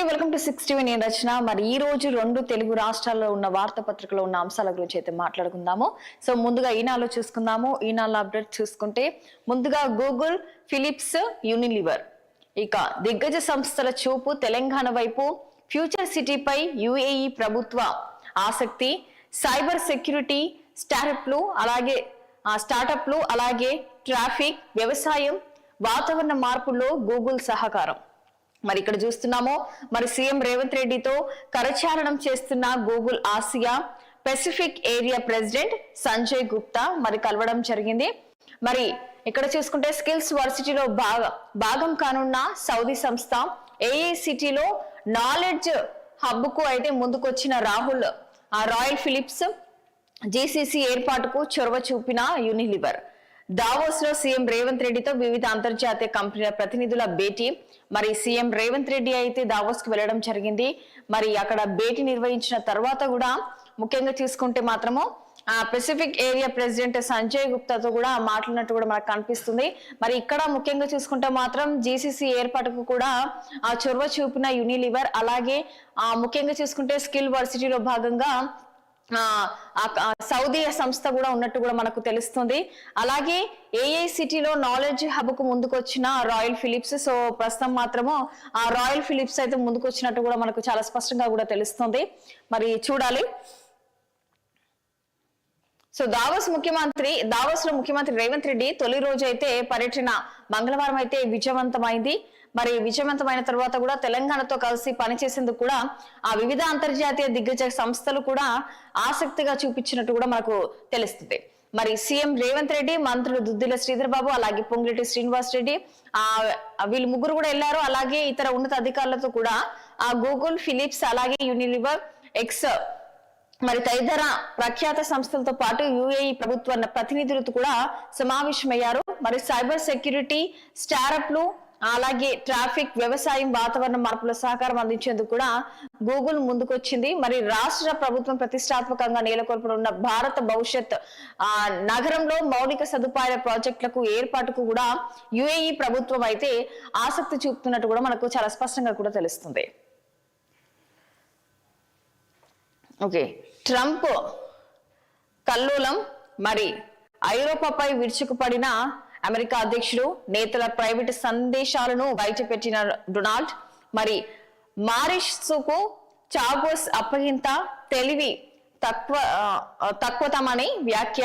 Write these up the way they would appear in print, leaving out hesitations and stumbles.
Welcome to 6 TV. నేను రచన. మరి ఈ రోజు రెండు తెలుగు రాష్ట్రాల్లో ఉన్న వార్తాపత్రికలో ఉన్న అంశాల గురించి అయితే మాట్లాడుకుందాము. సో ముందుగా ఈనాలో చూసుకుందాము. ఈనాలో అప్డేట్ చూసుకుంటే ముందుగా గూగుల్, ఫిలిప్స్, యూనిలివర్ ఇక దిగ్గజ సంస్థల చూపు తెలంగాణ వైపు. ఫ్యూచర్ సిటీపై యుఏఈ ప్రభుత్వ ఆసక్తి. సైబర్ సెక్యూరిటీ, స్టార్టప్లు అలాగే ట్రాఫిక్, వ్యవసాయం, వాతావరణ మార్పుల్లో గూగుల్ సహకారం. మరి ఇక్కడ చూస్తున్నాము మరి సీఎం రేవంత్ రెడ్డితో కరచాలనం చేస్తున్న Google Asia Pacific area president Sanjay Gupta మరి కలవడం జరిగింది. మరి ఇక్కడ చూసుకుంటే స్కిల్స్ వర్సిటీలో భాగం కానున్న సౌదీ సంస్థ ఏఐసిటీలో నాలెడ్జ్ హబ్ కు అయితే ముందుకొచ్చిన రాయల్ ఫిలిప్స్, జీసీసీ ఏర్పాటుకు చొరవ చూపిన యూనిలివర్. దావోస్ లో సీఎం రేవంత్ రెడ్డితో వివిధ అంతర్జాతీయ కంపెనీల ప్రతినిధుల భేటీ. మరి సీఎం రేవంత్ రెడ్డి అయితే దావోస్ కు వెళ్లడం జరిగింది. మరి అక్కడ భేటీ నిర్వహించిన తర్వాత కూడా ముఖ్యంగా తీసుకుంటే మాత్రము పెసిఫిక్ ఏరియా ప్రెసిడెంట్ సంజయ్ గుప్తాతో కూడా మాట్లాడినట్టు కూడా మనకు కనిపిస్తుంది. మరి ఇక్కడ ముఖ్యంగా చూసుకుంటే మాత్రం జీసీసీ ఏర్పాటుకు కూడా చొరవ చూపిన యూనిలివర్. అలాగే ముఖ్యంగా చూసుకుంటే స్కిల్ వర్సిటీలో భాగంగా సౌదీ సంస్థ కూడా ఉన్నట్టు కూడా మనకు తెలుస్తుంది. అలాగే ఏఐసిటీలో నాలెడ్జ్ హబ్ కు ముందుకొచ్చిన రాయల్ ఫిలిప్స్. సో ప్రస్తుతం మాత్రము ఆ రాయల్ ఫిలిప్స్ అయితే ముందుకొచ్చినట్టు కూడా మనకు చాలా స్పష్టంగా కూడా తెలుస్తుంది. మరి చూడాలి. సో దావోస్ లో ముఖ్యమంత్రి రేవంత్ రెడ్డి తొలి రోజు అయితే పర్యటన మంగళవారం అయితే విజయవంతమైంది. మరి విజయవంతమైన తర్వాత కూడా తెలంగాణతో కలిసి పనిచేసేందుకు కూడా ఆ వివిధ అంతర్జాతీయ దిగ్గజ సంస్థలు కూడా ఆసక్తిగా చూపించినట్టు కూడా మనకు తెలుస్తుంది. మరి సీఎం రేవంత్ రెడ్డి, మంత్రులు దుద్దిల శ్రీధర్ బాబు అలాగే పొంగిరెడ్డి శ్రీనివాస్ రెడ్డి వీళ్ళు ముగ్గురు కూడా వెళ్లారు. అలాగే ఇతర ఉన్నత అధికారులతో కూడా గూగుల్, ఫిలిప్స్ అలాగే యూనిలివర్, ఎక్స్ మరి తదితర ప్రఖ్యాత సంస్థలతో పాటు యుఏఈ ప్రభుత్వ ప్రతినిధులతో కూడా సమావేశమయ్యారు. మరి సైబర్ సెక్యూరిటీ, స్టార్టప్లు అలాగే ట్రాఫిక్, వ్యవసాయం, వాతావరణ మార్పుల సహకారం అందించేందుకు కూడా గూగుల్ ముందుకొచ్చింది. మరి రాష్ట్ర ప్రభుత్వం ప్రతిష్టాత్మకంగా నెలకొల్పనున్న భారత భవిష్యత్ నగరంలో మౌలిక సదుపాయాల ప్రాజెక్టులకు ఏర్పాటుకు కూడా యుఏఈ ప్రభుత్వం అయితే ఆసక్తి చూపుతున్నట్టు కూడా మనకు చాలా స్పష్టంగా కూడా తెలుస్తుంది. ఓకే, ట్రంప్ కల్లోలం. మరి ఐరోపాపై విరుచుకుపడిన అమెరికా అధ్యక్షుడు, నేతల ప్రైవేటు సందేశాలను బయటపెట్టిన డొనాల్డ్. మరి మారిషస్కు చాగోస్ అప్పగింత తెలివి తక్కువతమని వ్యాఖ్య.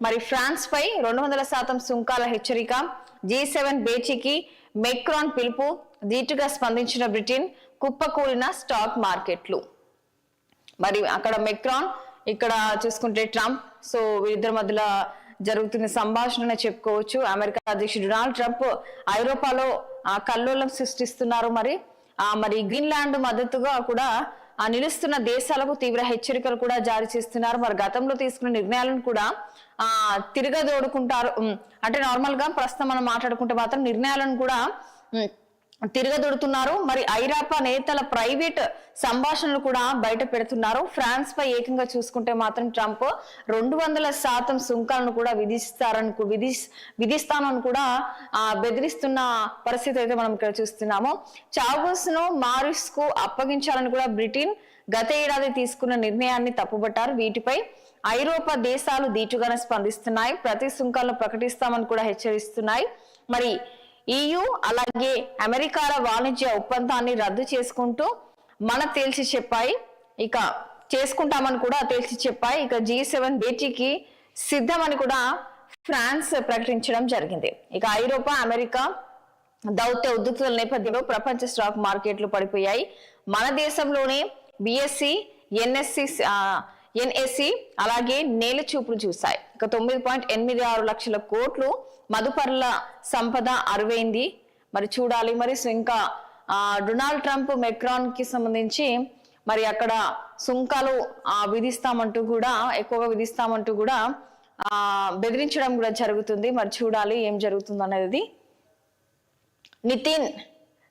మరి ఫ్రాన్స్ పై 200% సుంకాల హెచ్చరిక. G7 భేటీకి మెక్రాన్ పిలుపు. ధీటుగా స్పందించిన బ్రిటన్. కుప్పకూలిన స్టాక్ మార్కెట్లు. మరి అక్కడ మెక్రాన్, ఇక్కడ చూసుకుంటే ట్రంప్. సో వీరిద్దరి మధ్యలో జరుగుతున్న సంభాషణ చెప్పుకోవచ్చు. అమెరికా అధ్యక్షుడు డొనాల్డ్ ట్రంప్ ఐరోపాలో కల్లోలం సృష్టిస్తున్నారు. మరి గ్రీన్లాండ్ మద్దతుగా కూడా నిలుస్తున్న దేశాలకు తీవ్ర హెచ్చరికలు కూడా జారీ చేస్తున్నారు. మరి గతంలో తీసుకున్న నిర్ణయాలను కూడా తిరగదోడుకుంటారు. అంటే నార్మల్ గా ప్రస్తుతం మనం మాట్లాడుకుంటే మాత్రం నిర్ణయాలను కూడా తిరగదొడుతున్నారు. మరి ఐరోపా నేతల ప్రైవేట్ సంభాషణలు కూడా బయట పెడుతున్నారు. ఫ్రాన్స్ పై ఏకంగా చూసుకుంటే మాత్రం ట్రంప్ 200% సుంకాలను కూడా విధిస్తానని కూడా బెదిరిస్తున్న పరిస్థితి అయితే మనం ఇక్కడ చూస్తున్నాము. చాగోస్ ను మారిస్ కు అప్పగించాలని కూడా బ్రిటన్ గత ఏడాది తీసుకున్న నిర్ణయాన్ని తప్పుబట్టారు. వీటిపై ఐరోపా దేశాలు ధీటుగానే స్పందిస్తున్నాయి. ప్రతి సుంకాలను ప్రకటిస్తామని కూడా హెచ్చరిస్తున్నాయి. మరి EU అలాగే అమెరికాల వాణిజ్య ఒప్పందాన్ని రద్దు చేసుకుంటూ తేల్చి చెప్పాయి. ఇక చేసుకుంటామని కూడా తేల్చి చెప్పాయి. ఇక G7 భేటీకి సిద్ధమని కూడా ఫ్రాన్స్ ప్రకటించడం జరిగింది. ఇక ఐరోపా, అమెరికా దౌత్య ఉద్రిక్తతల నేపథ్యంలో ప్రపంచ స్టాక్ మార్కెట్లు పడిపోయాయి. మన దేశంలోనే BSE, NSE అలాగే నేల చూపులు చూశాయి. ఇక 9.86 లక్షల కోట్లు మదుపర్ల సంపద అరువైంది. మరి చూడాలి. మరి ఇంకా డొనాల్డ్ ట్రంప్ మెక్రాన్ కి సంబంధించి మరి అక్కడ సుంకాలు ఎక్కువగా విధిస్తామంటూ కూడా బెదిరించడం కూడా జరుగుతుంది. మరి చూడాలి ఏం జరుగుతుంది అనేది. నితిన్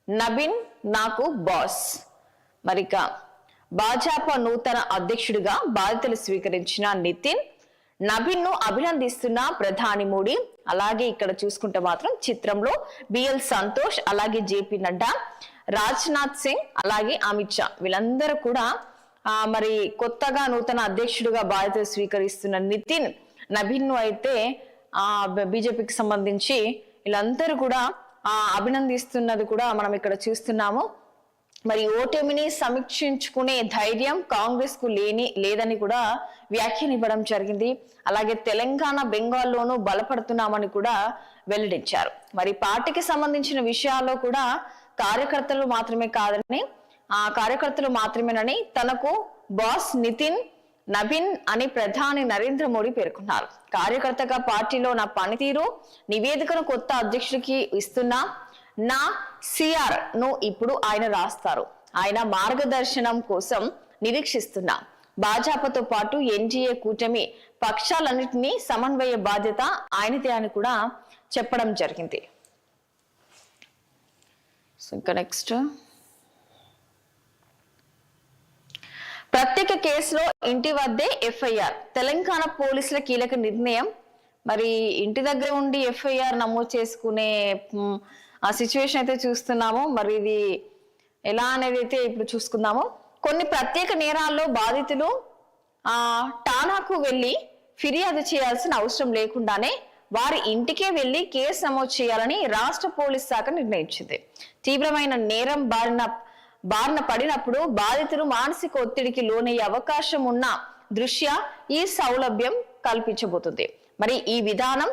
నబీన్ నాకు బాస్. మరిక భాజపా నూతన అధ్యక్షుడిగా బాధ్యతలు స్వీకరించిన నితిన్ నబీన్ ను అభినందిస్తున్న ప్రధాని మోడీ. అలాగే ఇక్కడ చూసుకుంటే మాత్రం చిత్రంలో బిఎల్ సంతోష్ అలాగే జేపీ నడ్డా రాజ్నాథ్ సింగ్ అలాగే అమిత్ షా వీళ్ళందరూ కూడా మరి కొత్తగా నూతన అధ్యక్షుడిగా బాధ్యతలు స్వీకరిస్తున్న నితిన్ నబీన్ ను అయితే బీజేపీకి సంబంధించి వీళ్ళందరూ కూడా అభినందిస్తున్నది కూడా మనం ఇక్కడ చూస్తున్నాము. మరి ఓటమిని సమీక్షించుకునే ధైర్యం కాంగ్రెస్ కు లేదని కూడా వ్యాఖ్యానివ్వడం జరిగింది. అలాగే తెలంగాణ బెంగాల్లోనూ బలపడుతున్నామని కూడా వెల్లడించారు. మరి పార్టీకి సంబంధించిన విషయాల్లో కూడా కార్యకర్తలు మాత్రమేనని తనకు బాస్ నితిన్ నబీన్ అని ప్రధాని నరేంద్ర మోడీ పేర్కొన్నారు. కార్యకర్తగా పార్టీలో నా పనితీరు నివేదికను కొత్త అధ్యక్షుడికి ఇస్తున్నా నా సిఆర్ ను ఇప్పుడు ఆయన రాస్తారు. ఆయన మార్గదర్శనం కోసం నిరీక్షిస్తున్నా. భాజపాతో పాటు ఎన్డీఏ కూటమి పక్షాలన్నింటినీ సమన్వయ బాధ్యత ఆయనదే అని కూడా చెప్పడం జరిగింది. సో ఇంకా నెక్స్ట్, ప్రత్యేక కేసులో ఇంటి వద్దే ఎఫ్ఐఆర్. తెలంగాణ పోలీసుల కీలక నిర్ణయం. మరి ఇంటి దగ్గర ఉండి ఎఫ్ఐఆర్ నమోదు చేసుకునే ఆ సిచ్యువేషన్ అయితే చూస్తున్నాము. మరి ఇది ఎలా అనేది అయితే ఇప్పుడు చూసుకుందాము. కొన్ని ప్రత్యేక నేరాల్లో బాధితులు ఠానాకు వెళ్లి ఫిర్యాదు చేయాల్సిన అవసరం లేకుండానే వారి ఇంటికే వెళ్లి కేసు నమోదు చేయాలని రాష్ట్ర పోలీస్ శాఖ నిర్ణయించింది. తీవ్రమైన నేరం బారిన పడినప్పుడు బాధితులు మానసిక ఒత్తిడికి లోనయ్యే అవకాశం ఉన్న దృష్ట్యా ఈ సౌలభ్యం కల్పించబోతుంది. మరి ఈ విధానం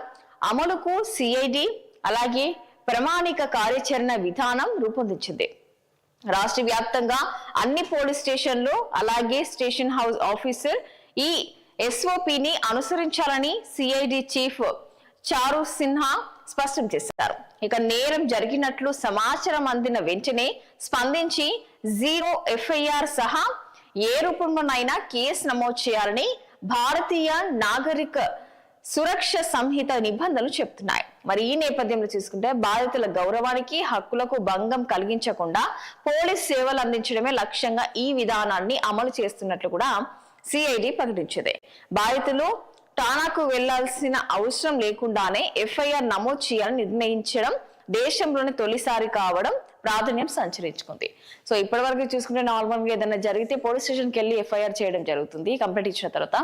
అమలుకు సిఐడి అలాగే ప్రామాణిక కార్యాచరణ విధానం రూపొందించింది. రాష్ట్ర వ్యాప్తంగా అన్ని పోలీస్ స్టేషన్లు అలాగే స్టేషన్ హౌస్ ఆఫీసర్ ఈ ఎస్ఓపిని అనుసరించాలని సిఐడి చీఫ్ చారు సిన్హా స్పష్టం చేశారు. ఇక నేరం జరిగినట్లు సమాచారం అందిన వెంటనే స్పందించి 0 ఎఫ్ఐఆర్ సహా ఏ రూపంలోనైనా కేసు నమోదు చేయాలని భారతీయ నాగరిక సురక్ష సంహిత నిబంధనలు చెప్తున్నాయి. మరి ఈ నేపథ్యంలో చూసుకుంటే బాధితుల గౌరవానికి హక్కులకు భంగం కలిగించకుండా పోలీస్ సేవలు అందించడమే లక్ష్యంగా ఈ విధానాన్ని అమలు చేస్తున్నట్లు కూడా సిఐడి ప్రకటించింది. బాధితులు ఠానాకు వెళ్లాల్సిన అవసరం లేకుండానే ఎఫ్ఐఆర్ నమోదు చేయాలని నిర్ణయించడం దేశంలోని తొలిసారి కావడం ప్రాధాన్యం సంచరించుకుంది. సో ఇప్పటి వరకు చూసుకుంటే నార్మల్ గా ఏదైనా జరిగితే పోలీస్ స్టేషన్కి వెళ్ళి ఎఫ్ఐఆర్ చేయడం జరుగుతుంది కంప్లైంట్ ఇచ్చిన తర్వాత.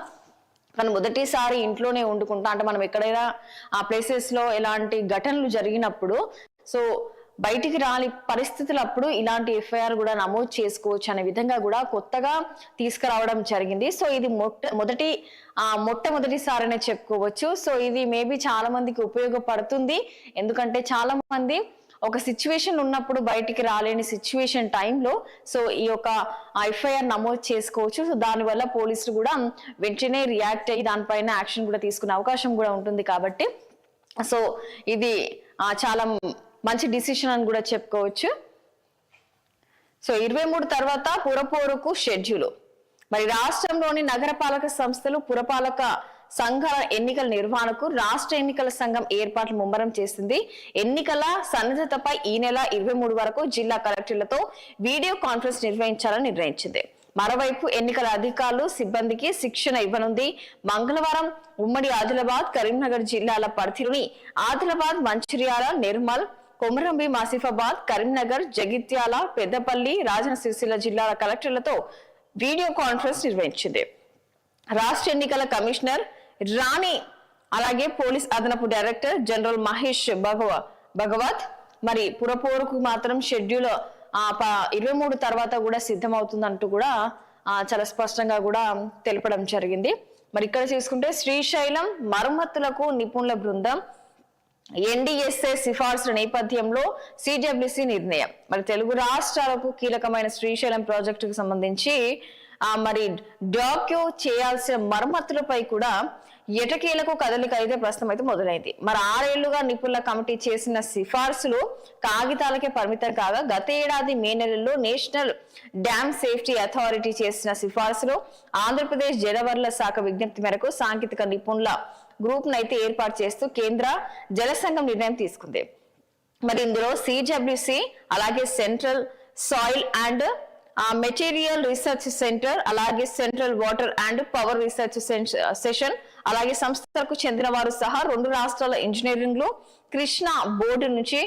కానీ మొదటిసారి ఇంట్లోనే వండుకుంటా అంటే మనం ఎక్కడైనా ఆ ప్లేసెస్ లో ఎలాంటి ఘటనలు జరిగినప్పుడు సో బయటికి రాని పరిస్థితులప్పుడు ఇలాంటి ఎఫ్ఐఆర్ కూడా నమోదు చేసుకోవచ్చు అనే విధంగా కూడా కొత్తగా తీసుకురావడం జరిగింది. సో ఇది మొట్టమొదటిసారనే చెప్పుకోవచ్చు. సో ఇది మేబీ చాలా మందికి ఉపయోగపడుతుంది. ఎందుకంటే చాలా మంది ఒక సిచ్యువేషన్ ఉన్నప్పుడు బయటికి రాలేని సిచ్యువేషన్ టైంలో సో ఈ యొక్క ఎఫ్ఐఆర్ నమోదు చేసుకోవచ్చు. సో దానివల్ల పోలీసులు కూడా వెంటనే రియాక్ట్ అయ్యి దానిపైన యాక్షన్ కూడా తీసుకునే అవకాశం కూడా ఉంటుంది. కాబట్టి సో ఇది చాలా మంచి డిసిషన్ అని కూడా చెప్పుకోవచ్చు. సో 23 తర్వాత పురపోరుకు షెడ్యూల్. మరి రాష్ట్రంలోని నగరపాలక సంస్థలు పురపాలక సంఘాల ఎన్నికల నిర్వహణకు రాష్ట్ర ఎన్నికల సంఘం ఏర్పాట్లు ముమ్మరం చేసింది. ఎన్నికల సన్నద్ధతపై ఈ నెల 23 వరకు జిల్లా కలెక్టర్లతో వీడియో కాన్ఫరెన్స్ నిర్వహించాలని నిర్ణయించింది. మరోవైపు ఎన్నికల అధికారులు సిబ్బందికి శిక్షణ ఇవ్వనుంది. మంగళవారం ఉమ్మడి ఆదిలాబాద్ కరీంనగర్ జిల్లాల పరిధిలోని ఆదిలాబాద్ మంచిర్యాల నిర్మల్ కొమరంభీం ఆసిఫాబాద్ కరీంనగర్ జగిత్యాల పెద్దపల్లి రాజన్న సిరిసిల్ల జిల్లాల కలెక్టర్లతో వీడియో కాన్ఫరెన్స్ నిర్వహించింది. రాష్ట్ర ఎన్నికల కమిషనర్ రాణి అలాగే పోలీస్ అదనపు డైరెక్టర్ జనరల్ మహేష్ భగవత్ మరి పురపోరుకు మాత్రం షెడ్యూల్ 23 తర్వాత కూడా సిద్ధమవుతుందంటూ కూడా చాలా స్పష్టంగా కూడా తెలపడం జరిగింది. మరి ఇక్కడ చూసుకుంటే శ్రీశైలం మరమ్మతులకు నిపుణుల బృందం ఎన్డీఎస్ఏ సిఫార్సుల నేపథ్యంలో సిడబ్ల్యూసి నిర్ణయం. మరి తెలుగు రాష్ట్రాలకు కీలకమైన శ్రీశైలం ప్రాజెక్టుకు సంబంధించి మరి డాక్యూ చేయాల్సిన మరమ్మతులపై కూడా ఎటకేలకు కదలిక అయితే ప్రస్తుతం అయితే మొదలైంది. మరి 6 ఏళ్లుగా నిపుణుల కమిటీ చేసిన సిఫార్సులు కాగితాలకే పరిమితం కాగా గత ఏడాది మే నెలలో నేషనల్ డ్యామ్ సేఫ్టీ అథారిటీ చేసిన సిఫార్సులు ఆంధ్రప్రదేశ్ జలవనరుల శాఖ విజ్ఞప్తి మేరకు సాంకేతిక నిపుణుల గ్రూప్ నైతే ఏర్పాటు చేస్తూ కేంద్ర జల సంఘం నిర్ణయం తీసుకుంది. మరి ఇందులో సిడబ్ల్యూసి అలాగే central soil and material research centre అలాగే central water and power research session అలాగే సంస్థలకు చెందిన వారు సహా 2 రాష్ట్రాల ఇంజనీరింగ్ లో కృష్ణా బోర్డు నుంచి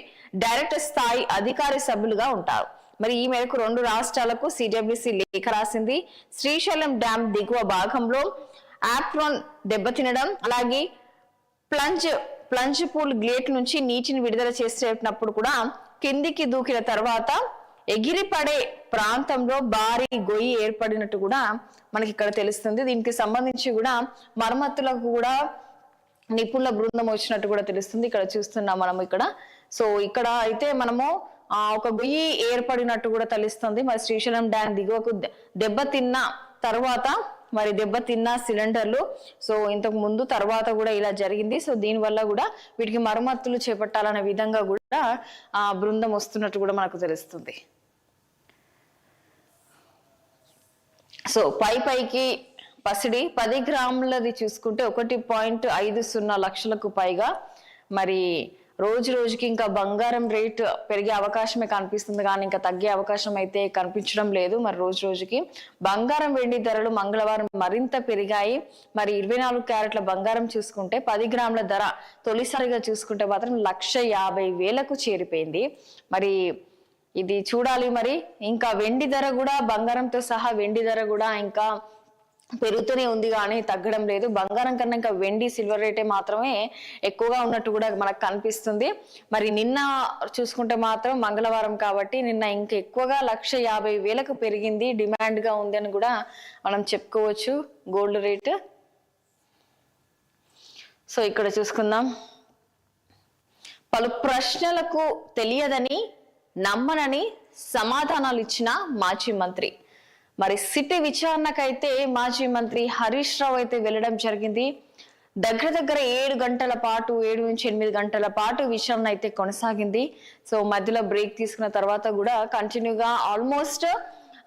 డైరెక్టర్ స్థాయి అధికారి సభ్యులుగా ఉంటారు. మరి ఈ మేరకు 2 రాష్ట్రాలకు సిడబ్ల్యూసి లేఖ రాసింది. శ్రీశైలం డ్యాం దిగువ భాగంలో ఆప్రాన్ దెబ్బతినడం, అలాగే ప్లంజ్ పూల్ గేట్ నుంచి నీటిని విడుదల చేసేటప్పుడు కూడా కిందికి దూకిన తర్వాత ఎగిరిపడే ప్రాంతంలో భారీ గొయ్యి ఏర్పడినట్టు కూడా మనకి ఇక్కడ తెలుస్తుంది. దీనికి సంబంధించి కూడా మరమ్మతులకు కూడా నిపుణుల బృందం వచ్చినట్టు కూడా తెలుస్తుంది. ఇక్కడ చూస్తున్నాం మనం ఇక్కడ. సో ఇక్కడ అయితే మనము ఒక గొయ్యి ఏర్పడినట్టు కూడా తెలుస్తుంది. మరి శ్రీశైలం డ్యాం దిగువకు దెబ్బతిన్న తర్వాత మరి దెబ్బతిన్న సిలిండర్లు సో ఇంతకు ముందు తర్వాత కూడా ఇలా జరిగింది. సో దీని వల్ల కూడా వీటికి మరమ్మతులు చేపట్టాలనే విధంగా కూడా బృందం వస్తున్నట్టు కూడా మనకు తెలుస్తుంది. సో పైకి పసిడి 10 గ్రాములది చూసుకుంటే 1.50 లక్షలకు పైగా. మరి రోజు రోజుకి ఇంకా బంగారం రేట్ పెరిగే అవకాశమే కనిపిస్తుంది, కానీ ఇంకా తగ్గే అవకాశం అయితే కనిపించడం లేదు. మరి రోజు రోజుకి బంగారం వెండి ధరలు మంగళవారం మరింత పెరిగాయి. మరి 24 క్యారెట్ల బంగారం చూసుకుంటే 10 గ్రాముల ధర తొలిసారిగా చూసుకుంటే మాత్రం 1,50,000కు చేరిపోయింది. మరి ఇది చూడాలి. మరి ఇంకా వెండి ధర కూడా బంగారంతో సహా వెండి ధర కూడా ఇంకా పెరుగుతూనే ఉంది కానీ తగ్గడం లేదు. బంగారం కన్నా ఇంకా వెండి సిల్వర్ రేటే మాత్రమే ఎక్కువగా ఉన్నట్టు కూడా మనకు కనిపిస్తుంది. మరి నిన్న చూసుకుంటే మాత్రం మంగళవారం కాబట్టి నిన్న ఇంకా ఎక్కువగా 1,50,000కు పెరిగింది, డిమాండ్ గా ఉంది అని కూడా మనం చెప్పుకోవచ్చు గోల్డ్ రేట్. సో ఇక్కడ చూసుకుందాం. పలు ప్రశ్నలకు తెలియదని నమ్మనని సమాధానాలు ఇచ్చిన మాజీ మంత్రి. మరి సిట్ విచారణకైతే మాజీ మంత్రి హరీష్ రావు అయితే వెళ్ళడం జరిగింది. దగ్గర 7 గంటల పాటు 7 నుంచి 8 గంటల పాటు విచారణ అయితే కొనసాగింది. సో మధ్యలో బ్రేక్ తీసుకున్న తర్వాత కూడా కంటిన్యూగా ఆల్మోస్ట్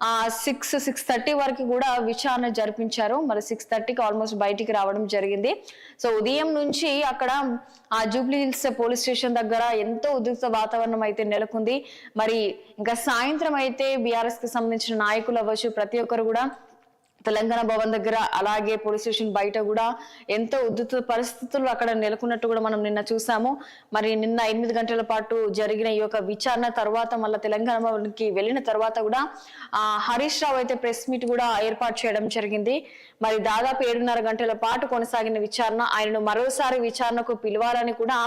6:30 వరకు కూడా విచారణ జరిపించారు. మరి 6:30కి ఆల్మోస్ట్ బయటికి రావడం జరిగింది. సో ఉదయం నుంచి అక్కడ జూబ్లీ హిల్స్ పోలీస్ స్టేషన్ దగ్గర ఎంతో ఉద్రిక్త వాతావరణం అయితే నెలకొంది. మరి ఇంకా సాయంత్రం అయితే బీఆర్ఎస్ కి సంబంధించిన నాయకులు అవ్వచ్చు, ప్రతి ఒక్కరు కూడా తెలంగాణ భవన్ దగ్గర అలాగే పోలీస్ స్టేషన్ బయట కూడా ఎంతో ఉద్రిక్త పరిస్థితులు అక్కడ నెలకొన్నట్టు కూడా మనం నిన్న చూసాము. మరి నిన్న 8 గంటల పాటు జరిగిన ఈ యొక్క విచారణ తర్వాత మళ్ళీ తెలంగాణ భవన్కి వెళ్ళిన తర్వాత కూడా హరీష్ రావు అయితే ప్రెస్ మీట్ కూడా ఏర్పాటు చేయడం జరిగింది. మరి దాదాపు 7:30 గంటల పాటు కొనసాగిన విచారణ, ఆయనను మరోసారి విచారణకు పిలవాలని కూడా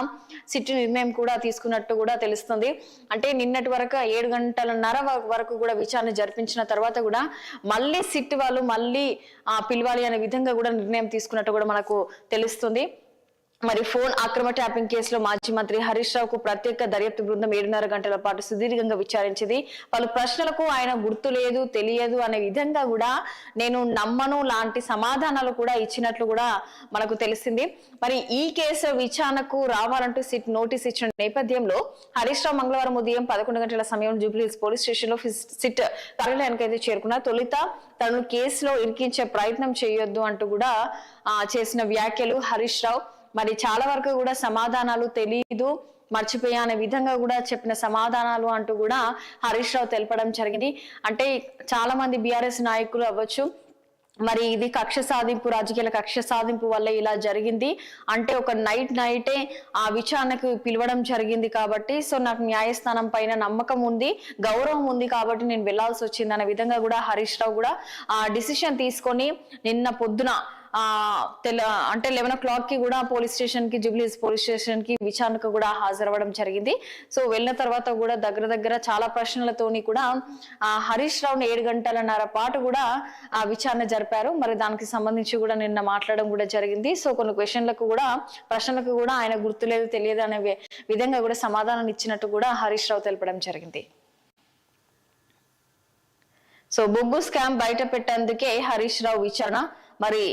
సిట్ నిర్ణయం కూడా తీసుకున్నట్టు కూడా తెలుస్తుంది. అంటే నిన్నటి వరకు 7:30 వరకు కూడా విచారణ జరిపించిన తర్వాత కూడా మళ్ళీ సిట్ వాళ్ళు మళ్ళీ పిలవాలి అనే విధంగా కూడా నిర్ణయం తీసుకున్నట్టు కూడా మనకు తెలుస్తుంది. మరి ఫోన్ అక్రమ ట్యాపింగ్ కేసులో మాజీ మంత్రి హరీష్ రావుకు ప్రత్యేక దర్యాప్తు బృందం 7:30 గంటల పాటు సుదీర్ఘంగా విచారించింది. పలు ప్రశ్నలకు ఆయన గుర్తు లేదు, తెలియదు అనే విధంగా కూడా నేను నమ్మను లాంటి సమాధానాలు కూడా ఇచ్చినట్లు కూడా మనకు తెలిసింది. మరి ఈ కేసు విచారణకు రావాలంటూ సిట్ నోటీస్ ఇచ్చిన నేపథ్యంలో హరీష్ రావు మంగళవారం ఉదయం 11 గంటల సమయంలో జూబ్లీహిల్స్ పోలీస్ స్టేషన్ లో సిట్ కార్యాలయానికి అయితే చేరుకున్నారు. తొలుత తనను కేసులో ఇరికించే ప్రయత్నం చేయొద్దు అంటూ కూడా చేసిన వ్యాఖ్యలు హరీష్ రావు. మరి చాలా వరకు కూడా సమాధానాలు తెలియదు, మర్చిపోయా అనే విధంగా కూడా చెప్పిన సమాధానాలు అంటూ కూడా హరీష్ రావు తెలపడం జరిగింది. అంటే చాలా మంది బీఆర్ఎస్ నాయకులు అవ్వచ్చు, మరి ఇది కక్ష సాధింపు, రాజకీయాల కక్ష సాధింపు వల్ల ఇలా జరిగింది అంటే ఒక నైటే ఆ విచారణకు పిలవడం జరిగింది కాబట్టి సో నాకు న్యాయస్థానం పైన నమ్మకం ఉంది, గౌరవం ఉంది కాబట్టి నేను వెళ్లాల్సి వచ్చింది అనే విధంగా కూడా హరీష్ రావు కూడా డిసిషన్ తీసుకొని నిన్న పొద్దున అంటే 11 o'clock కి కూడా పోలీస్ స్టేషన్ కి జూబ్లీహిల్స్ పోలీస్ స్టేషన్ కి విచారణకు కూడా హాజరవ్వడం జరిగింది. సో వెళ్ళిన తర్వాత కూడా దగ్గర చాలా ప్రశ్నలతోని కూడా హరీష్ రావుని 7 గంటలన్నర పాటు కూడా విచారణ జరిపారు. మరి దానికి సంబంధించి కూడా నిన్న మాట్లాడడం కూడా జరిగింది. సో కొన్ని ప్రశ్నలకు కూడా ఆయన గుర్తులేదు, తెలియదు అనే విధంగా కూడా సమాధానం ఇచ్చినట్టు కూడా హరీష్ రావు తెలపడం జరిగింది. సో బొగ్గు స్కామ్ బయట పెట్టేందుకే హరీష్ రావు విచారణ. మరి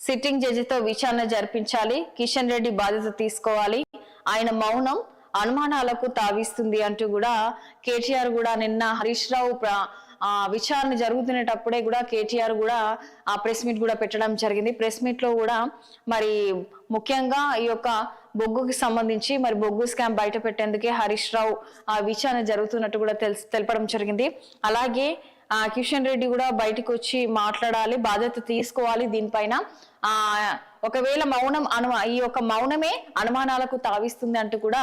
సిట్టింగ్ జడ్జితో విచారణ జరిపించాలి, కిషన్ రెడ్డి బాధ్యత తీసుకోవాలి, ఆయన మౌనం అనుమానాలకు తావిస్తుంది అంటూ కూడా కేటీఆర్ కూడా నిన్న హరీష్ రావు విచారణ జరుగుతున్నప్పుడే కూడా కేటీఆర్ కూడా ప్రెస్ మీట్ కూడా పెట్టడం జరిగింది. ప్రెస్ మీట్ లో కూడా మరి ముఖ్యంగా ఈ యొక్క బొగ్గుకి సంబంధించి మరి బొగ్గు స్కామ్ బయట పెట్టేందుకే హరీష్ రావు విచారణ జరుగుతున్నట్టు కూడా తెలపడం జరిగింది. అలాగే కిషన్ రెడ్డి కూడా బయటకు వచ్చి మాట్లాడాలి, బాధ్యత తీసుకోవాలి దీనిపైన. ఒకవేళ ఈ యొక్క మౌనమే అనుమానాలకు తావిస్తుంది అంటూ కూడా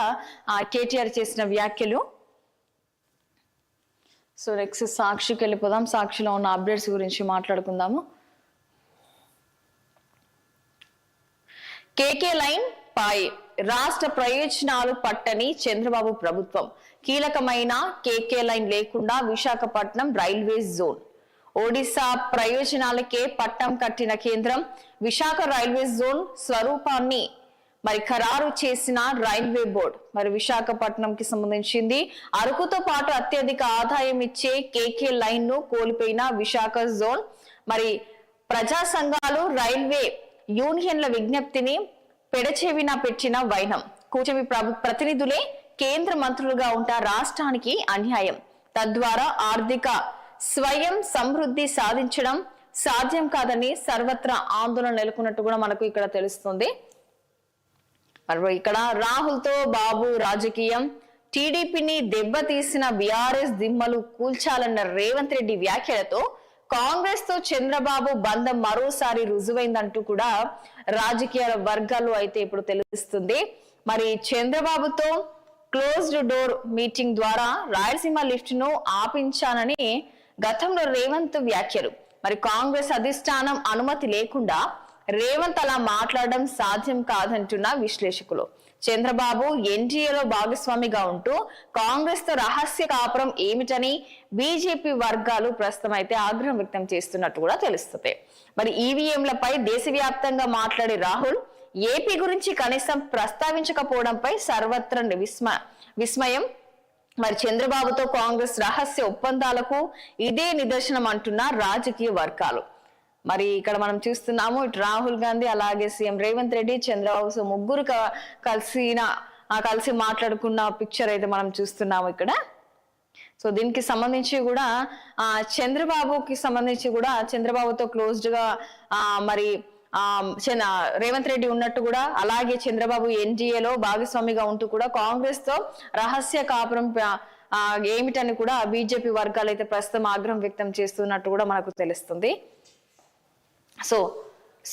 కేటీఆర్ చేసిన వ్యాఖ్యలు. సో నెక్స్ట్ సాక్షికి వెళ్ళిపోదాం. సాక్షిలో ఉన్న అప్డేట్స్ గురించి మాట్లాడుకుందాము. కేకే లైన్ పాయ్ రాష్ట్ర ప్రయోజనాలు పట్టని చంద్రబాబు ప్రభుత్వం. కీలకమైన కేకే లైన్ లేకుండా విశాఖపట్నం రైల్వే జోన్. ఒడిశా ప్రయోజనాలకే పట్టం కట్టిన కేంద్రం విశాఖ రైల్వే జోన్ స్వరూపాన్ని ఖరారు చేసిన రైల్వే బోర్డు. విశాఖపట్నంకి సంబంధించింది. అరకుతో పాటు అత్యధిక ఆదాయం ఇచ్చే కేకే లైన్ ను కోల్పోయిన విశాఖ జోన్. ప్రజా సంఘాలు రైల్వే యూనియన్ల విజ్ఞప్తిని పెడచెవిన పెట్టిన వైనం. కూటమి ప్రతినిధులే కేంద్ర మంత్రులుగా ఉంటా రాష్ట్రానికి అన్యాయం. తద్వారా ఆర్థిక స్వయం సమృద్ధి సాధించడం సాధ్యం కాదని సర్వత్రా ఆందోళన నెలకొన్నట్టు కూడా మనకు ఇక్కడ తెలుస్తుంది. ఇక్కడ రాహుల్ తో బాబు రాజకీయం. టీడీపీని దెబ్బతీసిన బీఆర్ఎస్ దిమ్మలు కూల్చాలన్న రేవంత్ రెడ్డి వ్యాఖ్యలతో కాంగ్రెస్ తో చంద్రబాబు బంధం మరోసారి రుజువైందంటూ కూడా రాజకీయ వర్గాల్లో అయితే ఇప్పుడు తెలుస్తుంది. చంద్రబాబుతో క్లోజ్డ్ డోర్ మీటింగ్ ద్వారా రాయలసీమ లిఫ్ట్ ను ఆపించానని గతంలో రేవంత్ వ్యాఖ్యలు. కాంగ్రెస్ అధిష్టానం అనుమతి లేకుండా రేవంత్ అలా మాట్లాడడం సాధ్యం కాదంటున్న విశ్లేషకులు. చంద్రబాబు ఎన్డీఏలో భాగస్వామిగా ఉంటూ కాంగ్రెస్ తో రహస్య కాపురం ఏమిటని బీజేపీ వర్గాలు ప్రస్తుతం అయితే ఆగ్రహం వ్యక్తం చేస్తున్నట్టు కూడా తెలుస్తుంది. ఈవీఎంలపై దేశవ్యాప్తంగా మాట్లాడే రాహుల్ ఏపీ గురించి కనీసం ప్రస్తావించకపోవడంపై సర్వత్రా విస్మయం. చంద్రబాబుతో కాంగ్రెస్ రహస్య ఒప్పందాలకు ఇదే నిదర్శనం అంటున్న రాజకీయ వర్గాలు. ఇక్కడ మనం చూస్తున్నాము, ఇటు రాహుల్ గాంధీ అలాగే సీఎం రేవంత్ రెడ్డి చంద్రబాబు ముగ్గురు కలిసి మాట్లాడుకున్న పిక్చర్ అయితే మనం చూస్తున్నాము ఇక్కడ. సో దీనికి సంబంధించి కూడా చంద్రబాబుకి సంబంధించి కూడా చంద్రబాబుతో క్లోజ్డ్ గా రేవంత్ రెడ్డి ఉన్నట్టు కూడా, అలాగే చంద్రబాబు ఎన్డీఏలో భాగస్వామిగా ఉంటూ కూడా కాంగ్రెస్ తో రహస్య కాపురం ఏమిటని కూడా బీజేపీ వర్గాలు అయితే ప్రస్తుతం ఆగ్రహం వ్యక్తం చేస్తున్నట్టు కూడా మనకు తెలుస్తుంది. సో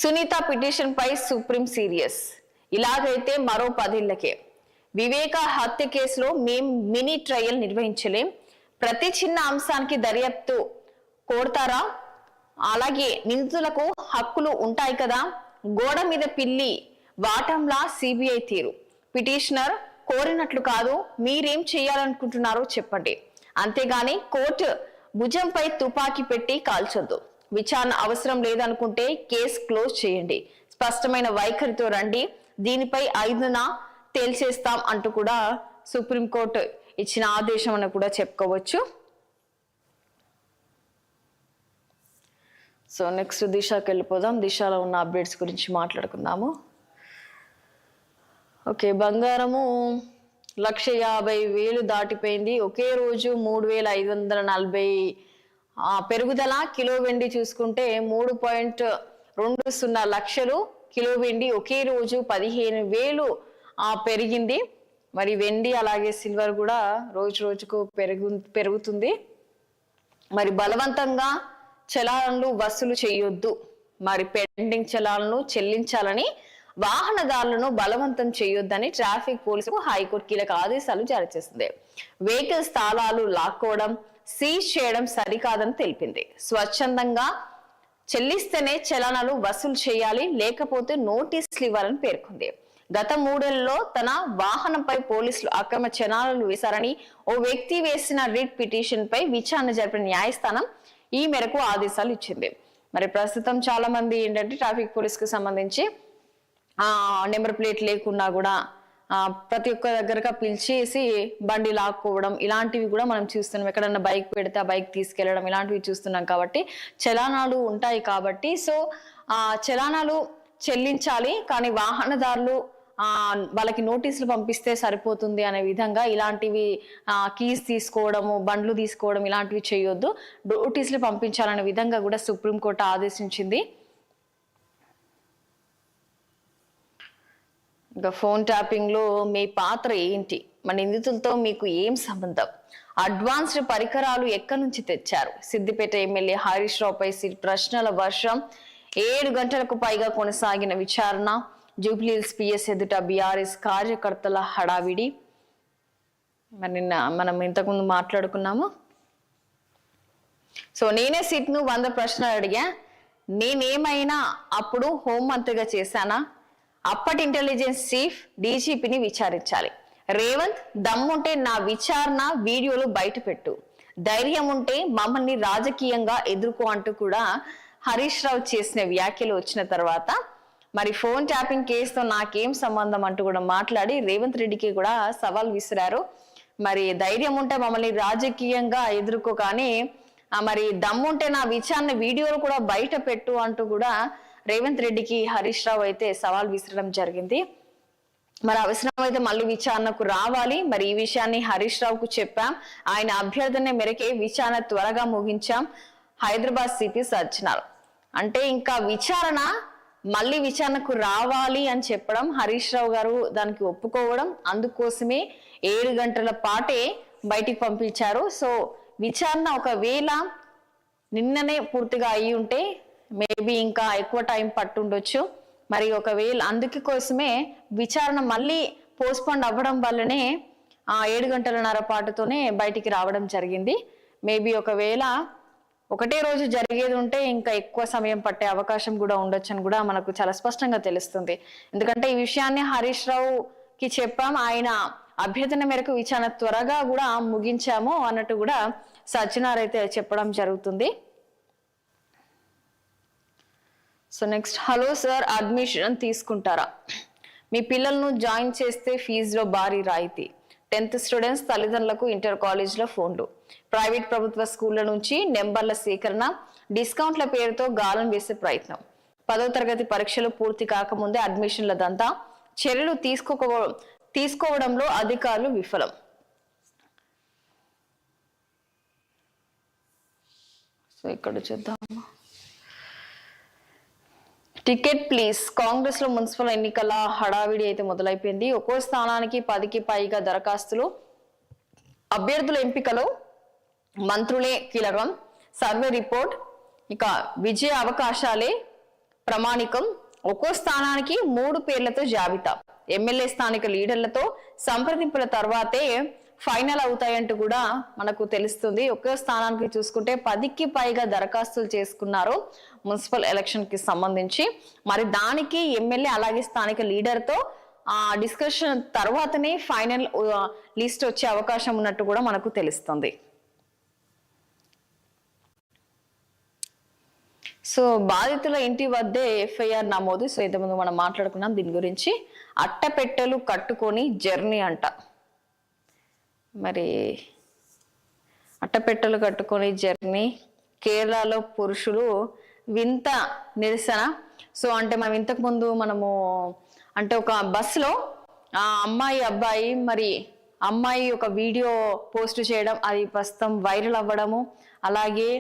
సునీత పిటిషన్ పై సుప్రీం సీరియస్. ఇలాగైతే మరో 10 ఏళ్లకే వివేక హత్య కేసులో మేం మినీ ట్రయల్ నిర్వహించలేం, ప్రతి చిన్న అంశానికి దర్యాప్తు కోడతారా, అలాగే నిందితులకు హక్కులు ఉంటాయి కదా, గోడ మీద పిల్లి వాటంలా సిబిఐ తీరు. పిటిషనర్ కోరినట్లు కాదు, మీరేం చేయాలనుకుంటున్నారో చెప్పండి, అంతేగాని కోర్టు భుజంపై తుపాకీ పెట్టి కాల్చొద్దు. విచారణ అవసరం లేదనుకుంటే కేసు క్లోజ్ చేయండి, స్పష్టమైన వైఖరితో రండి, దీనిపై 5న తేల్చేస్తాం అంటూ కూడా సుప్రీంకోర్టు ఇచ్చిన ఆదేశం అని కూడా చెప్పుకోవచ్చు. సో నెక్స్ట్ దిశకి వెళ్ళిపోదాం. దిశలో ఉన్న అప్డేట్స్ గురించి మాట్లాడుకుందాము. ఓకే, బంగారము 1,50,000 దాటిపోయింది. ఒకే రోజు 3,540 పెరుగుదల. కిలో వెండి చూసుకుంటే 3.20 లక్షలు కిలో వెండి ఒకే రోజు 15,000 పెరిగింది. వెండి అలాగే సిల్వర్ కూడా రోజు రోజుకు పెరుగుతుంది. బలవంతంగా చలాన్లు వసూలు చేయొద్దు, పెండింగ్ చలాన్లు చెల్లించాలని వాహనదారులను బలవంతం చేయొద్దని ట్రాఫిక్ పోలీసులకు హైకోర్టు కీలక ఆదేశాలు జారీ చేసింది. వెహికల్స్ తాళాలు లాక్కోవడం, సీజ్ చేయడం సరికాదని తెలిపింది. స్వచ్ఛందంగా చెల్లిస్తేనే చలానాలు వసూలు చేయాలి, లేకపోతే నోటీసులు ఇవ్వాలని పేర్కొంది. గత 3 ఏళ్లలో తన వాహనంపై పోలీసులు అక్రమ చలానాలు వేశారని ఓ వ్యక్తి వేసిన రిట్ పిటిషన్ పై విచారణ జరిపిన న్యాయస్థానం ఈ మేరకు ఆదేశాలు ఇచ్చింది. ప్రస్తుతం చాలా మంది ఏంటంటే ట్రాఫిక్ పోలీస్ కి సంబంధించి నెంబర్ ప్లేట్ లేకున్నా కూడా ప్రతి ఒక్క దగ్గరగా పిలిచేసి బండి లాక్కోవడం ఇలాంటివి కూడా మనం చూస్తున్నాం. ఎక్కడన్నా బైక్ పెడితే ఆ బైక్ తీసుకెళ్లడం ఇలాంటివి చూస్తున్నాం. కాబట్టి చలానాలు ఉంటాయి కాబట్టి సో చలానాలు చెల్లించాలి, కానీ వాహనదారులు వాళ్ళకి నోటీసులు పంపిస్తే సరిపోతుంది అనే విధంగా ఇలాంటివి కీస్ తీసుకోవడము, బండ్లు తీసుకోవడం ఇలాంటివి చేయొద్దు, నోటీసులు పంపించాలనే విధంగా కూడా సుప్రీంకోర్టు ఆదేశించింది. ఇంకా ఫోన్ ట్యాపింగ్ లో మీ పాత్ర ఏంటి, నిందితులతో మీకు ఏం సంబంధం, అడ్వాన్స్డ్ పరికరాలు ఎక్కడి నుంచి తెచ్చారు, సిద్దిపేట ఎమ్మెల్యే హరీష్ రావుపై ప్రశ్నల వర్షం. 7 గంటలకు పైగా కొనసాగిన విచారణ. జూబ్లీహిల్స్ పిఎస్ ఎదుట బీఆర్ఎస్ కార్యకర్తల హడావిడి. నిన్న మనం ఇంతకుముందు మాట్లాడుకున్నాము. సో నేనే సిట్ ను 100 ప్రశ్నలు అడిగా, నేనేమైనా అప్పుడు హోంమంత్రిగా చేశానా? అప్పటి ఇంటెలిజెన్స్ చీఫ్ డీజీపీని విచారించాలి. రేవంత్ దమ్ముంటే నా విచారణ వీడియోలు బయట పెట్టు, ధైర్యం ఉంటే మమ్మల్ని రాజకీయంగా ఎదుర్కో అంటూ కూడా హరీష్ రావు చేసిన వ్యాఖ్యలు వచ్చిన తర్వాత మరి ఫోన్ ట్యాపింగ్ కేసుతో నాకేం సంబంధం అంటూ కూడా మాట్లాడి రేవంత్ రెడ్డికి కూడా సవాల్ విసిరారు. మరి ధైర్యం ఉంటే మమ్మల్ని రాజకీయంగా ఎదుర్కో, కానీ మరి దమ్ముంటే నా విచారణ వీడియోలు కూడా బయట పెట్టు అంటూ కూడా రేవంత్ రెడ్డికి హరీష్ రావు అయితే సవాల్ విసరడం జరిగింది. మరి అవసరం అయితే మళ్ళీ విచారణకు రావాలి. మరి ఈ విషయాన్ని హరీష్ రావుకు చెప్పాం. ఆయన అభ్యర్థన మేరకే విచారణ త్వరగా ముగించాం. హైదరాబాద్ సిపి సజ్జనార్ అంటే ఇంకా మళ్ళీ విచారణకు రావాలి అని చెప్పడం, హరీష్ రావు గారు దానికి ఒప్పుకోవడం, అందుకోసమే 7 గంటల పాటే బయటికి పంపించారు. సో విచారణ ఒకవేళ నిన్ననే పూర్తిగా అయ్యి ఉంటే మేబీ ఇంకా ఎక్కువ టైం పట్టుండొచ్చు. మరి ఒకవేళ కోసమే విచారణ మళ్ళీ పోస్ట్పోన్ అవ్వడం వల్లనే 7 గంటలన్నర పాటుతోనే బయటికి రావడం జరిగింది. మేబీ ఒకవేళ ఒకటే రోజు జరిగేది ఉంటే ఇంకా ఎక్కువ సమయం పట్టే అవకాశం కూడా ఉండొచ్చు అని కూడా మనకు చాలా స్పష్టంగా తెలుస్తుంది. ఎందుకంటే ఈ విషయాన్ని హరీష్ రావుకి చెప్పాం, ఆయన అభ్యర్థన మేరకు విచారణ త్వరగా కూడా ముగించాము అన్నట్టు కూడా సజ్జనార్ అయితే చెప్పడం జరుగుతుంది. So next, hello sir, admission తీసుకుంటారా? మీ పిల్లలను జాయిన్ చేస్తే ఫీజులో భారీ రాయితీ. 10th స్టూడెంట్స్ తల్లిదండ్రులకు ఇంటర్ కాలేజ్లో ఫోన్లు. ప్రైవేట్ ప్రభుత్వ స్కూళ్ల నుంచి నెంబర్ల సేకరణ, డిస్కౌంట్ల పేరుతో గాలం వేసే ప్రయత్నం. 10వ తరగతి పరీక్షలు పూర్తి కాకముందే అడ్మిషన్ల దంతా. చర్యలు తీసుకోవడంలో అధికారులు విఫలం. సో ఇక్కడ చూద్దాం. Ticket please. కాంగ్రెస్ లో మున్సిపల్ ఎన్నికల హడావిడి అయితే మొదలైపోయింది. ఒక్కో స్థానానికి 10కి పైగా దరఖాస్తులు. అభ్యర్థుల ఎంపికలో మంత్రులే కీలకం. సర్వే రిపోర్ట్ ఇక విజయ అవకాశాలే ప్రమాణికం. ఒక్కో స్థానానికి 3 పేర్లతో జాబితా. ఎమ్మెల్యే స్థానిక లీడర్లతో సంప్రదింపుల తర్వాతే ఫైనల్ అవుతాయంటూ కూడా మనకు తెలుస్తుంది. ఒకే స్థానానికి చూసుకుంటే 10కి పైగా దరఖాస్తులు చేసుకున్నారు మున్సిపల్ ఎలక్షన్ కి సంబంధించి. మరి దానికి ఎమ్మెల్యే అలాగే స్థానిక లీడర్ తో డిస్కషన్ తర్వాతనే ఫైనల్ లిస్ట్ వచ్చే అవకాశం ఉన్నట్టు కూడా మనకు తెలుస్తుంది. సో బాధితుల ఇంటి వద్దే ఎఫ్ఐఆర్ నమోదు. సో ఇంతకుముందు మనం మాట్లాడుకున్నాం దీని గురించి. అట్టపెట్టెలు కట్టుకొని జర్నీ అంట. మరి అట్టపెట్టెలు కట్టుకొని జర్నీ, కేరళలో పురుషులు వింత నిరసన. సో అంటే మనం ఇంతకు ముందు అంటే ఒక బస్సులో అమ్మాయి అబ్బాయి, మరి అమ్మాయి ఒక వీడియో పోస్ట్ చేయడం, అది ప్రస్తుతం వైరల్ అవ్వడము. అలాగే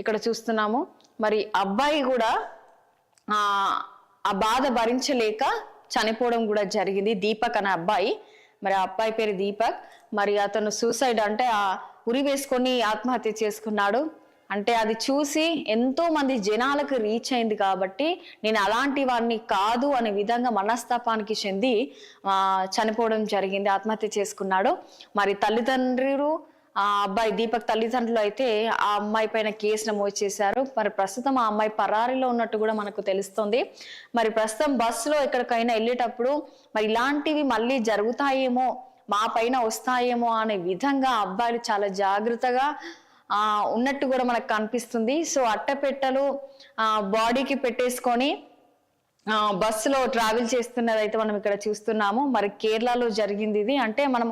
ఇక్కడ చూస్తున్నాము మరి అబ్బాయి కూడా ఆ బాధ భరించలేక చనిపోవడం కూడా జరిగింది. దీపక్ అనే అబ్బాయి, మరి ఆ అబ్బాయి పేరు దీపక్. మరి అతను సూసైడ్ అంటే ఉరి వేసుకొని ఆత్మహత్య చేసుకున్నాడు. అంటే అది చూసి ఎంతో మంది జనాలకు రీచ్ అయింది కాబట్టి నేను అలాంటి వాడిని కాదు అనే విధంగా మనస్తాపానికి చెంది చనిపోవడం జరిగింది, ఆత్మహత్య చేసుకున్నాడు. మరి తల్లిదండ్రులు ఆ అబ్బాయి దీపక్ తల్లిదండ్రులు అయితే ఆ అమ్మాయి పైన కేసు నమోదు చేశారు. మరి ప్రస్తుతం ఆ అమ్మాయి పరారీలో ఉన్నట్టు కూడా మనకు తెలుస్తుంది. మరి ప్రస్తుతం బస్సులో ఎక్కడికైనా వెళ్ళేటప్పుడు మరి ఇలాంటివి మళ్ళీ జరుగుతాయేమో, మా పైన వస్తాయేమో అనే విధంగా అబ్బాయిలు చాలా జాగ్రత్తగా ఉన్నట్టు కూడా మనకు కనిపిస్తుంది. సో అట్టపెట్టెలు బాడీకి పెట్టేసుకొని బస్సులో ట్రావెల్ చేస్తున్నది అయితే మనం ఇక్కడ చూస్తున్నాము. మరి కేరళలో జరిగింది ఇది. అంటే మనం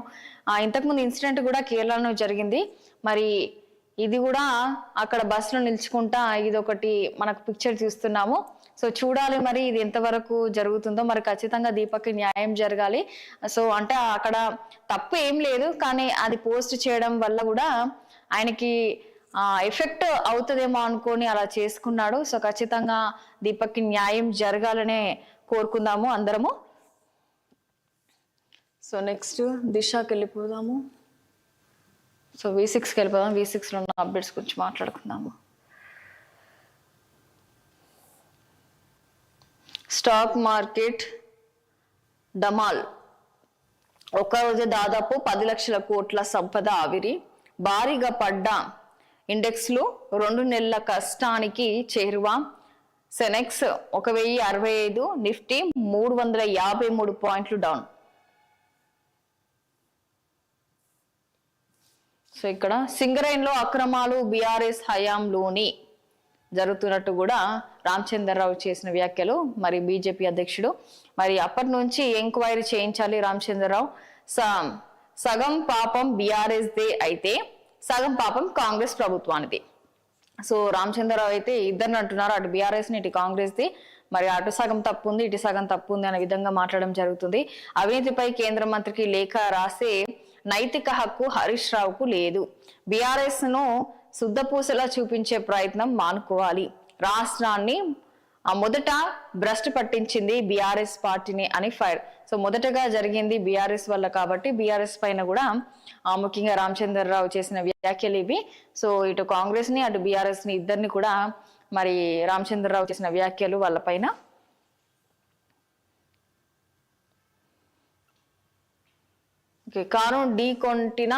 ఇంతకుముందు ఇన్సిడెంట్ కూడా కేరళలో జరిగింది. మరి ఇది కూడా అక్కడ బస్సులో నిల్చుకుంటా ఇది ఒకటి మనకు పిక్చర్ చూస్తున్నాము. సో చూడాలి మరి ఇది ఎంతవరకు జరుగుతుందో. మరి ఖచ్చితంగా దీపక్కి న్యాయం జరగాలి. సో అంటే అక్కడ తప్పు ఏం లేదు, కానీ అది పోస్ట్ చేయడం వల్ల కూడా ఆయనకి ఎఫెక్ట్ అవుతుందేమో అనుకొని అలా చేసుకున్నాడు. సో ఖచ్చితంగా దీపక్కి న్యాయం జరగాలనే కోరుకుందాము అందరము. సో నెక్స్ట్ దిశకి వెళ్ళిపోదాము. సో V6కి వెళ్ళిపోదాం. V6లో ఉన్న అప్డేట్స్ గురించి మాట్లాడుకుందాము. స్టాక్ మార్కెట్ డమాల్. ఒక్క రోజు దాదాపు 10 లక్షల కోట్ల సంపద ఆవిరి. భారీగా పడ్డ ఇండెక్స్లు 2 నెలల కష్టానికి చేరువ. సెనెక్స్ 1065, నిఫ్టీ 353 పాయింట్లు డౌన్. సో ఇక్కడ సింగరేణిలో అక్రమాలు బీఆర్ఎస్ హయాంలోని జరుగుతున్నట్టు కూడా రామచంద్రరావు చేసిన వ్యాఖ్యలు. మరి బీజేపీ అధ్యక్షుడు మరి అప్పటి నుంచి ఎంక్వైరీ చేయించాలి రామచంద్రరావు. సగం పాపం బీఆర్ఎస్ దే అయితే సగం పాపం కాంగ్రెస్ ప్రభుత్వానిది. సో రామచంద్రరావు అయితే ఇద్దరిని అంటున్నారు, అటు బీఆర్ఎస్ ని ఇటు కాంగ్రెస్ ది. మరి అటు సగం తప్పు ఉంది, ఇటు సగం తప్పు ఉంది అనే విధంగా మాట్లాడడం జరుగుతుంది. అవినీతిపై కేంద్ర మంత్రికి లేఖ రాసే నైతిక హక్కు హరీష్ రావుకు లేదు. బీఆర్ఎస్ ను శుద్ధపూసలా చూపించే ప్రయత్నం మానుకోవాలి. రాష్ట్రాన్ని మొదట భ్రష్టు పట్టించింది బీఆర్ఎస్ పార్టీని అని ఫైర్. సో మొదటగా జరిగింది బీఆర్ఎస్ వల్ల కాబట్టి బీఆర్ఎస్ పైన కూడా ముఖ్యంగా రామచంద్రరావు చేసిన వ్యాఖ్యలు ఇవి. సో ఇటు కాంగ్రెస్ ని అటు బీఆర్ఎస్ ని ఇద్దరిని కూడా మరి రామచంద్రరావు చేసిన వ్యాఖ్యలు వాళ్ళ పైన. కారు ఢీ కొంటిన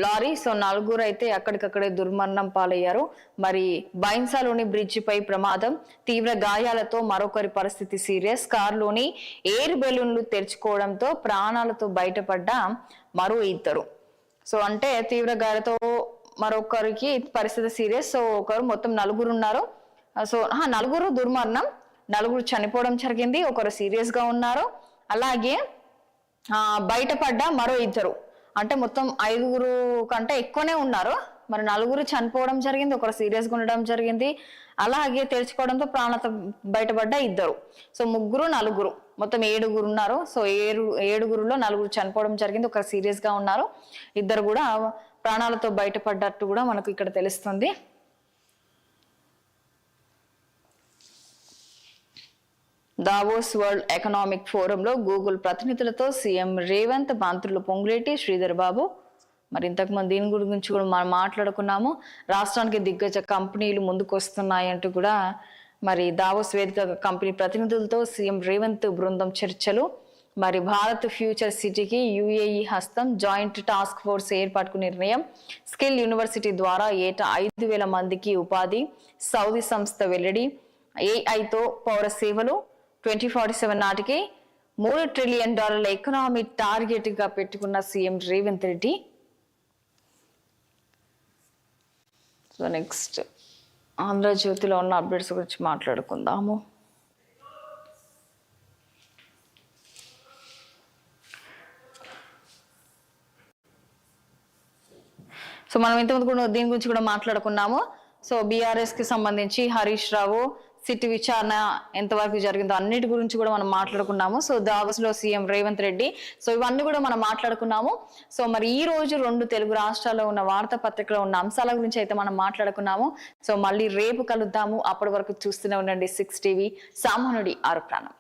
లారీ. సో 4 అయితే అక్కడికక్కడే దుర్మరణం పాలయ్యారు. మరి బైన్సాలోని బ్రిడ్జి పై ప్రమాదం, తీవ్ర గాయాలతో మరొకరి పరిస్థితి సీరియస్. కారులోని ఎయిర్ బెలూన్లు తెరుచుకోవడంతో ప్రాణాలతో బయటపడ్డ మరో 2. సో అంటే తీవ్ర గాయాలతో మరొకరికి పరిస్థితి సీరియస్. సో ఒకరు మొత్తం 4 ఉన్నారు. సో 4 దుర్మరణం, 4 చనిపోవడం జరిగింది, ఒకరు సీరియస్ గా ఉన్నారు. అలాగే బయటపడ్డ మరో 2 అంటే మొత్తం 5 కంటే ఎక్కువనే ఉన్నారు. మరి 4 చనిపోవడం జరిగింది, ఒకరు సీరియస్ గా ఉండడం జరిగింది. అలాగే తెరుచుకోవడంతో ప్రాణాలతో బయటపడ్డ 2. సో 3, 4 మొత్తం 7 ఉన్నారు. సో 7లో 4 చనిపోవడం జరిగింది, ఒకరు సీరియస్ గా ఉన్నారు, 2 కూడా ప్రాణాలతో బయటపడ్డట్టు కూడా మనకు ఇక్కడ తెలుస్తుంది. దావోస్ వరల్డ్ ఎకనామిక్ ఫోరంలో గూగుల్ ప్రతినిధులతో సీఎం రేవంత్, మంత్రులు పొంగులేటి, శ్రీధర్ బాబు. మరి ఇంతకుముందు దీని గురించి కూడా మనం మాట్లాడుకున్నాము. రాష్ట్రానికి దిగ్గజ కంపెనీలు ముందుకు వస్తున్నాయంటూ కూడా మరి దావోస్ వేదిక కంపెనీ ప్రతినిధులతో సీఎం రేవంత్ బృందం చర్చలు. మరి భారత్ ఫ్యూచర్ సిటీకి యుఏఈ హస్తం, జాయింట్ టాస్క్ ఫోర్స్ ఏర్పాటుకు నిర్ణయం. స్కిల్ యూనివర్సిటీ ద్వారా ఏటా 5,000 మందికి ఉపాధి. సౌదీ సంస్థ వెల్లడి. ఏఐతో పౌర సేవలు 2047 నాటికి $3 ట్రిలియన్ ఎకనామీ టార్గెట్ గా పెట్టుకున్న CM Revanth Reddy. So next ఆంధ్రజ్యోతిలో ఉన్న అప్డేట్స్ గురించి మాట్లాడుకుందాము. సో మనం ఇంతకుముందు కూడా దీని గురించి కూడా మాట్లాడుకున్నాము. సో బీఆర్ఎస్ కి సంబంధించి హరీష్ రావు సిట్ విచారణ ఎంతవరకు జరిగిందో అన్నిటి గురించి కూడా మనం మాట్లాడుకున్నాము. సో దావోస్ లో సీఎం రేవంత్ రెడ్డి, సో ఇవన్నీ కూడా మనం మాట్లాడుకున్నాము. సో మరి ఈ రోజు 2 తెలుగు రాష్ట్రాల్లో ఉన్న వార్తాపత్రికలో ఉన్న అంశాల గురించి అయితే మనం మాట్లాడుకున్నాము. సో మళ్ళీ రేపు కలుద్దాము. అప్పటి వరకు చూస్తూనే ఉండండి 6 టీవీ. సామాన్యుడి ఆరు ప్రాణం.